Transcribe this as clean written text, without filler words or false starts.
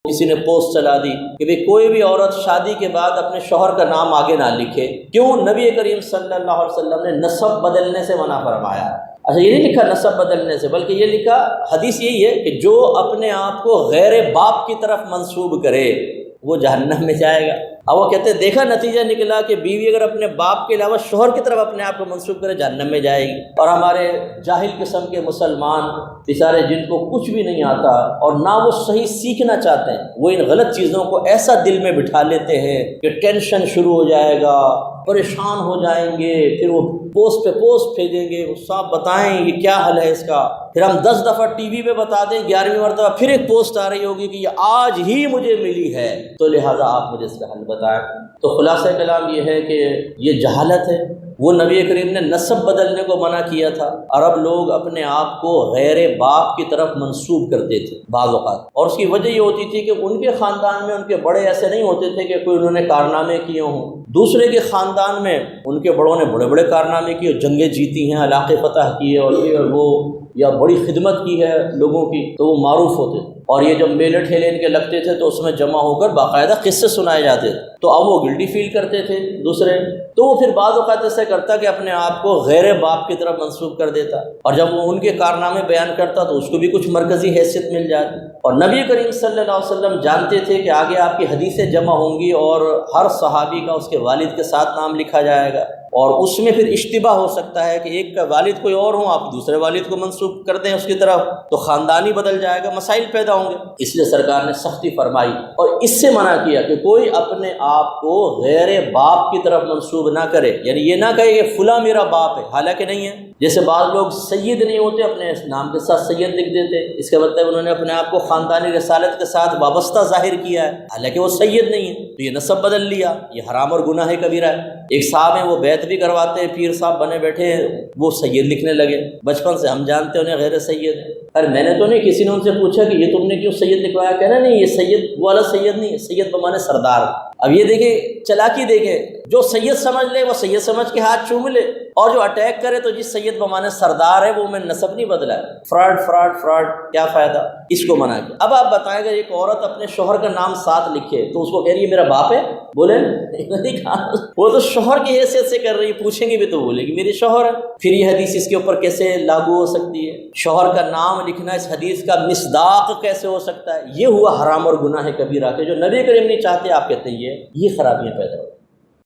کسی نے پوسٹ چلا دی کہ بھئی کوئی بھی عورت شادی کے بعد اپنے شوہر کا نام آگے نہ لکھے، کیوں؟ نبی کریم صلی اللہ علیہ وسلم نے نسب بدلنے سے منع فرمایا۔ اچھا، یہ نہیں لکھا نسب بدلنے سے، بلکہ یہ لکھا، حدیث یہی ہے کہ جو اپنے آپ کو غیر باپ کی طرف منسوب کرے وہ جہنم میں جائے گا۔ اب وہ کہتے ہیں دیکھا نتیجہ نکلا کہ بیوی اگر اپنے باپ کے علاوہ شوہر کی طرف اپنے آپ کو منسوب کرے جہنم میں جائے گی۔ اور ہمارے جاہل قسم کے مسلمان بیچارے جن کو کچھ بھی نہیں آتا اور نہ وہ صحیح سیکھنا چاہتے ہیں، وہ ان غلط چیزوں کو ایسا دل میں بٹھا لیتے ہیں کہ ٹینشن شروع ہو جائے گا، پریشان ہو جائیں گے، پھر وہ پوسٹ پہ پوسٹ بھیجیں گے، صاحب بتائیں یہ کیا حل ہے اس کا، پھر ہم 10 دفعہ ٹی وی پہ بتا دیں، 11ویں مرتبہ پھر ایک پوسٹ آ رہی ہوگی کہ یہ آج ہی مجھے ملی ہے، تو لہٰذا آپ مجھے اس کا حل بتائیں۔ تو خلاصہ کلام یہ ہے کہ یہ جہالت ہے۔ وہ نبی کریم نے نسب بدلنے کو منع کیا تھا۔ عرب لوگ اپنے آپ کو غیر باپ کی طرف منسوب کرتے تھے بعض اوقات، اور اس کی وجہ یہ ہوتی تھی کہ ان کے خاندان میں ان کے بڑے ایسے نہیں ہوتے تھے کہ کوئی انہوں نے کارنامے کیے ہوں، دوسرے کے خاندان میں ان کے بڑوں نے بڑے بڑے کارنامے کیے، جنگیں جیتی ہیں، علاقے فتح کیے اور یہ اور وہ، یا بڑی خدمت کی ہے لوگوں کی، تو وہ معروف ہوتے تھے۔ اور یہ جب میلے ٹھیلے ان کے لگتے تھے تو اس میں جمع ہو کر باقاعدہ قصے سنائے جاتے تھے، تو اب وہ گلٹی فیل کرتے تھے دوسرے، تو وہ پھر بعض اوقات ایسا کرتا کہ اپنے آپ کو غیر باپ کی طرف منسوب کر دیتا، اور جب وہ ان کے کارنامے بیان کرتا تو اس کو بھی کچھ مرکزی حیثیت مل جاتی۔ اور نبی کریم صلی اللہ علیہ وسلم جانتے تھے کہ آگے آپ کی حدیثیں جمع ہوں گی اور ہر صحابی کا اس کے والد کے ساتھ نام لکھا جائے گا، اور اس میں پھر اشتباہ ہو سکتا ہے کہ ایک کا والد کوئی اور ہوں، آپ دوسرے والد کو منسوب کر دیں اس کی طرف، تو خاندانی بدل جائے گا، مسائل پیدا ہوں گے۔ اس لیے سرکار نے سختی فرمائی اور اس سے منع کیا کہ کوئی اپنے آپ کو غیر باپ کی طرف منسوب نہ کرے، یعنی یہ نہ کہے کہ فلاں میرا باپ ہے، حالانکہ نہیں ہے۔ جیسے بعض لوگ سید نہیں ہوتے، اپنے نام کے ساتھ سید لکھ دیتے، اس کا مطلب انہوں نے اپنے آپ کو خاندانی رسالت کے ساتھ وابستہ ظاہر کیا ہے، حالانکہ وہ سید نہیں ہے، تو یہ نسب بدل لیا، یہ حرام اور گناہ کبیرہ ہے۔ ایک صاحب ہیں، وہ بیعت بھی کرواتے ہیں، پیر صاحب بنے بیٹھے ہیں، وہ سید لکھنے لگے، بچپن سے ہم جانتے ہیں انہیں غیر سید ہے۔ ارے میں نے تو نہیں، کسی نے ان سے پوچھا کہ یہ تم نے کیوں سید لکھوایا، کہنا نہیں یہ سید والا سید نہیں ہے، سید بمانے سردار۔ اب یہ دیکھیں چلاکی، دیکھیں جو سید سمجھ لے وہ سید سمجھ کے ہاتھ چوم لے، اور جو اٹیک کرے تو جس سید بمانے سردار ہے وہ میں نسب نہیں بدلا ہے۔ فراڈ فراڈ فراڈ، کیا فائدہ، اس کو منع کیا۔ اب آپ بتائیں گے ایک عورت اپنے شوہر کا نام ساتھ لکھے تو اس کو کہہ رہی ہے میرا باپ ہے، بولے نہیں کہا، وہ تو شوہر کی حیثیت سے کر رہی ہے، پوچھیں گے بھی تو بولے گی میرے شوہر ہے۔ پھر یہ حدیث اس کے اوپر کیسے لاگو ہو سکتی ہے؟ شوہر کا نام لکھنا اس حدیث کا مصداق کیسے ہو سکتا ہے؟ یہ ہوا حرام اور گناہ کبیرہ کہ جو نبی کریم نہیں چاہتے، آپ کہتے ہیں یہ خرابیاں پیدا ہو۔